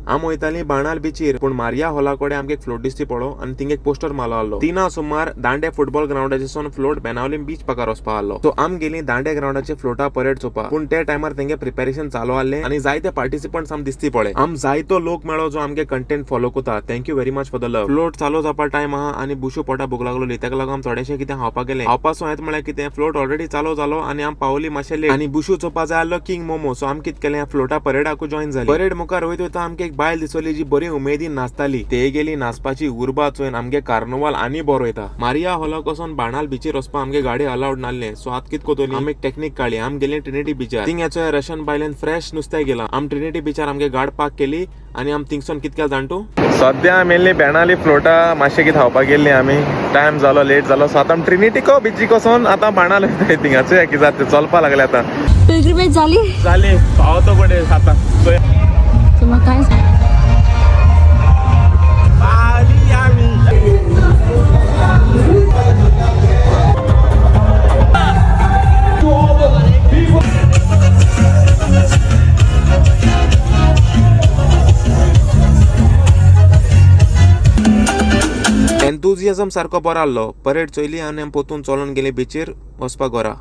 आम वयताली बाणाल बीचीर पूण मारिया हॉला कडेन आमकां एक फ्लोट दिसती पडलो आनी थिंग एक पोस्टर मारलो आसलो. 3 सुमार दांडे फुटबॉल ग्राउंडाचेर फ्लोट बेनावलीम बीच पाकार वचपा आसलो. सो आम गेली दांडे ग्राउंडाचे फ्लोटा परेड चोवपा. पूण त्या टायमार तेंगे प्रिपेरेशन चालू आसलें आनी जायते पार्टिसिपंट्स आम दिसती पडले. आम जायतो लोक मेळ्ळो जो आमगे कंटेंट फॉलो करता. Thank you very much for the love. Float चालू जावपा टायम आहा आनी बुशू पोटा भूक लागलोली, तेका लागून आम थोडेशें कितें खावपाक गेले. खावपाचो येत म्हळ्यार कितें, फ्लोट ऑलरेडी चालू जालो आनी आम पावली मातशें लेट आनी बुशू चोवपा जाय आसलो किंग मोमो. सो आम कितें केलें, फ्लोटा परेडाकू जॉइन जाली. परेड मुखार वयता वयता आमकां एक बायल दिसली जी बरी उमेदीन नाचताली. ते गेली नाचपाची उर्बा चोयन आमगे कार्निवाल आनी बरो वयता. मारिया हॉलाक वचोन बाणाल बीचीर वचपा आमगे गाडी अलाउड नासलें. सो आतां कितें कोतली, आमी एक टेक्नीक काडली. आम गेली ट्रिनिटी बीचार. थिंग हेचो रशियन बायलेन फ्रेश नुस्तें गेलां. आम ट्रिनिटी बीचार आमगे गाड पार्क केली आनी आम थिंगसून कितें केलें जाण तूं, सद्या आमी येयल्ली बेणाली फ्लोटा मातशें कितें खावपाक गेल्ली आमी. टायम जालो, लेट जालो. सो आतां ट्रिनिटी को बीचीक वचोन आतां बाणाल वयता. थिंगाचो कितें जाता चलपा लागले आतां. पिलग्रिमेज जाली पावतो कडेन आतां. तुम्हाला काय सांग एन्थुजियाझम सारको बरो आसलो. परेड चोयली आनी आमी पोतून चलोन गेली बीचीर वचपाक घरा.